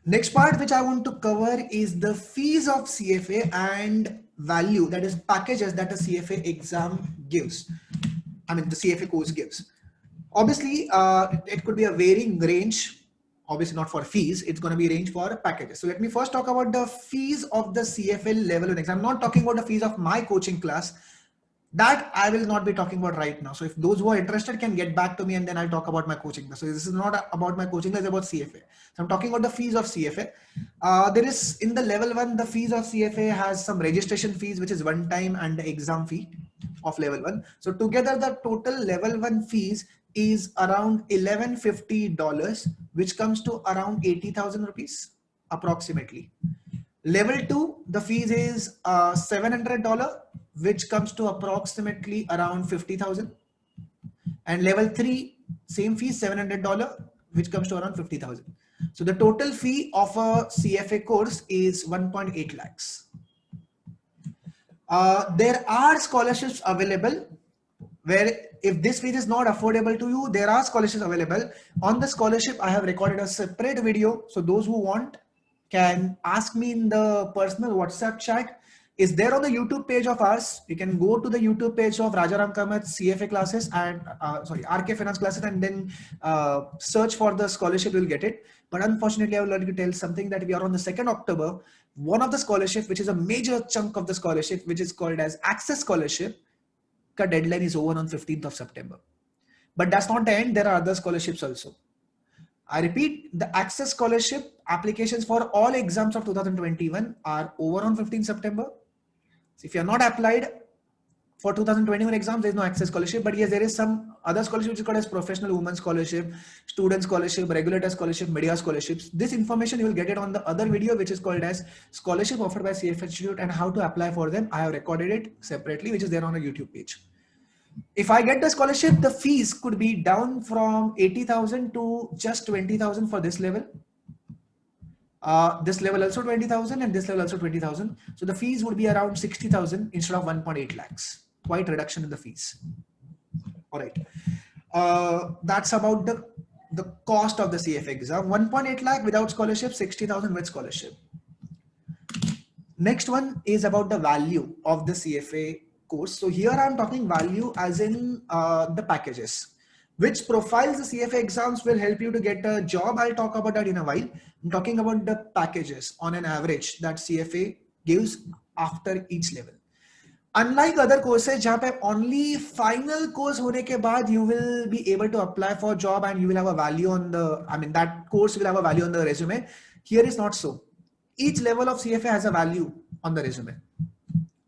Next part which I want to cover is the fees of CFA and value, that is packages that a CFA exam gives. I mean the CFA course gives. Obviously, it could be a varying range. Obviously, not for fees. It's going to be range for packages. So let me first talk about the fees of the CFL level 1 exam. I'm not talking about the fees of my coaching class. That I will not be talking about right now. So if those who are interested can get back to me, and then I'll talk about my coaching class. So this is not about my coaching class, it's about CFA. So I'm talking about the fees of CFA. There is in the level 1, the fees of CFA has some registration fees, which is one time, and the exam fee of level 1. So together the total level 1 fees is around $1150, which comes to around 80,000 rupees approximately. Level 2, the fees is $700, which comes to approximately around 50,000. And level 3, same fee, $700, which comes to around 50,000. So the total fee of a CFA course is 1.8 lakhs. There are scholarships available where if this fee is not affordable to you, there are scholarships available. On the scholarship, I have recorded a separate video. So those who want can ask me in the personal WhatsApp chat. Is there on the YouTube page of ours. You can go to the YouTube page of Rajaram Kamath CFA classes and RK Finance classes, and then search for the scholarship, you'll get it. But unfortunately, I would like to tell something that we are on the 2nd October. One of the scholarship, which is a major chunk of the scholarship, which is called as Access Scholarship, ka deadline is over on 15th of September. But that's not the end. There are other scholarships also. I repeat, the Access Scholarship applications for all exams of 2021 are over on 15th September. So if you are not applied for 2021 exams, there is no Access Scholarship. But yes, there is some other scholarship which is called as Professional Women Scholarship, Student Scholarship, Regular Test Scholarship, Media Scholarships. This information you will get it on the other video, which is called as Scholarship Offered by CFA Institute and how to apply for them. I have recorded it separately, which is there on a YouTube page. If I get the scholarship, the fees could be down from 80,000 to just 20,000 for this level. This level also 20,000 and this level also 20,000. So the fees would be around 60,000 instead of 1.8 lakhs. Quite reduction in the fees. All right. That's about the cost of the CFA exam. 1.8 lakh without scholarship, 60,000 with scholarship. Next one is about the value of the CFA course. So here I'm talking value as in the packages. Which profiles the CFA exams will help you to get a job? I'll talk about that in a while. I'm talking about the packages on an average that CFA gives after each level. Unlike other courses, जहाँ पे only final course होने के बाद you will be able to apply for job and you will have a value on the, I mean that course will have a value on the resume. Here is not so. Each level of CFA has a value on the resume.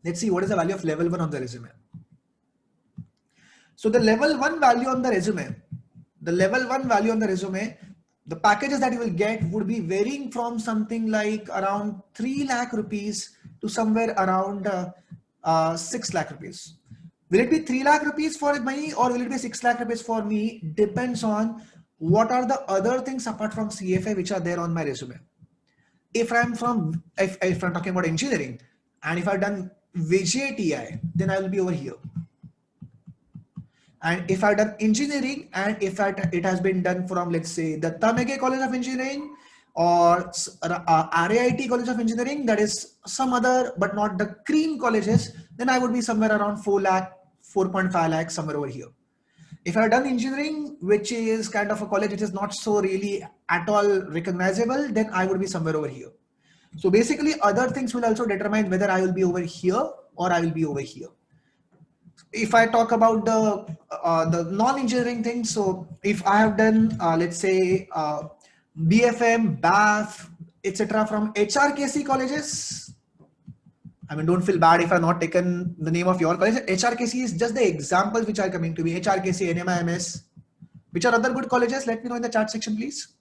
Let's see what is the value of level 1 on the resume. So the level 1 value on the resume, the packages that you will get would be varying from something like around 3 lakh rupees to somewhere around 6 lakh rupees. Will it be 3 lakh rupees for me or will it be 6 lakh rupees for me? Depends on what are the other things apart from CFA which are there on my resume. If I'm talking about engineering and if I've done VJTI, then I will be over here. And if I've done engineering and if it has been done from, let's say, the Tamege College of Engineering or RAIT College of Engineering, that is some other but not the cream colleges, then I would be somewhere around 4 lakh, 4.5 lakh, somewhere over here. If I've done engineering, which is kind of a college which is not so really at all recognizable, then I would be somewhere over here. So basically other things will also determine whether I will be over here or I will be over here. If I talk about the non-engineering things, so if I have done, let's say, BFM, BAF, etc. from HRKC colleges, I mean, don't feel bad if I've not taken the name of your college. HRKC is just the examples which are coming to me. HRKC, NMIMS, which are other good colleges? Let me know in the chat section, please.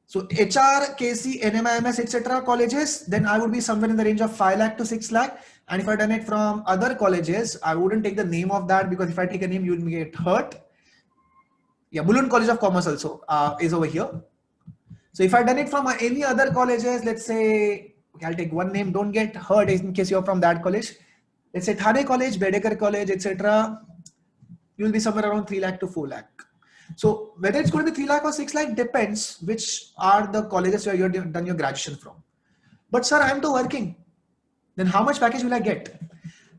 So HRKC, NMIMS, etc. colleges, then I would be somewhere in the range of 5 lakh to 6 lakh. And if I done it from other colleges, I wouldn't take the name of that because if I take a name, you will get hurt. Yeah, Mulund College of Commerce also is over here. So if I done it from any other colleges, let's say, okay, I'll take one name, don't get hurt in case you're from that college. Let's say Thane College, Bedekar College, etc. You will be somewhere around 3 lakh to 4 lakh. So whether it's going to be 3 lakh or 6 lakh depends which are the colleges where you're done your graduation from. But sir, I am to working. Then how much package will I get?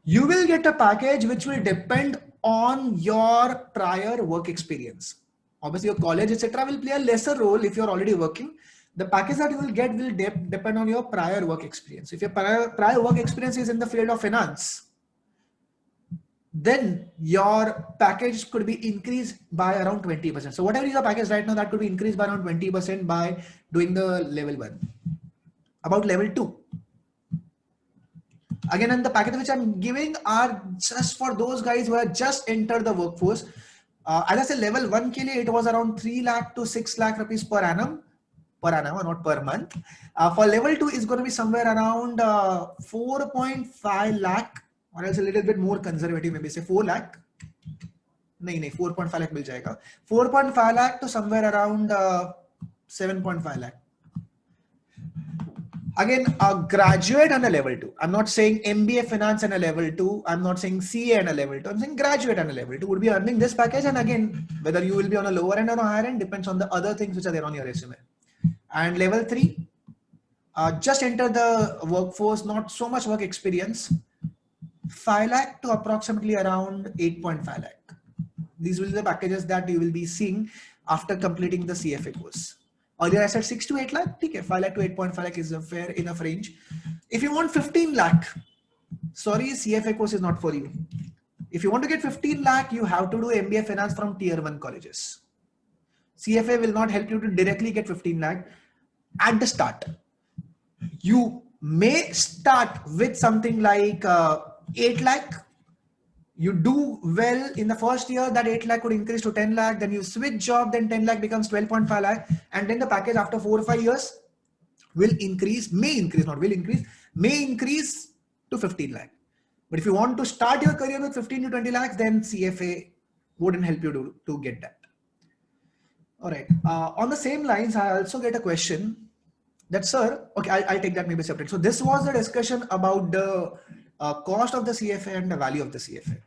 You will get a package which will depend on your prior work experience. Obviously, your college, etc., will play a lesser role if you're already working. The package that you will get will depend on your prior work experience. If your prior work experience is in the field of finance, then your package could be increased by around 20%. So whatever is your package right now, that could be increased by around 20% by doing the level 1. About level 2. Again, and the package which I'm giving are just for those guys who have just entered the workforce. As I said, level 1 ke liye, it was around 3 lakh to 6 lakh rupees per annum, not per month. For level 2 is going to be somewhere around 4.5 lakh, or else a little bit more conservative, maybe say 4 lakh. नहीं 4.5 lakh मिल जाएगा. 4.5 lakh to somewhere around 7.5 lakh. Again, a graduate and a level 2. I'm not saying MBA finance and a level 2. I'm not saying CA and a level 2. I'm saying graduate and a level 2 would be earning this package. And again, whether you will be on a lower end or a higher end depends on the other things which are there on your resume. And level 3, just enter the workforce, not so much work experience, 5 lakh to approximately around 8.5 lakh. These will be the packages that you will be seeing after completing the CFA course. Earlier I said 6 to 8 lakh, okay, 5 lakh to 8.5 lakh is a fair enough range. If you want 15 lakh, sorry, CFA course is not for you. If you want to get 15 lakh, you have to do MBA finance from tier 1 colleges. CFA will not help you to directly get 15 lakh at the start. You may start with something like 8 lakh. You do well in the first year, that 8 lakh could increase to 10 lakh. Then you switch job, then 10 lakh becomes 12.5 lakh. And then the package after 4 or 5 years will increase, may increase, not will increase, may increase to 15 lakh. But if you want to start your career with 15 to 20 lakhs, then CFA wouldn't help you to get that. All right. On the same lines, I also get a question that, sir, okay, I'll take that maybe separate. So this was the discussion about the cost of the CFA and the value of the CFA.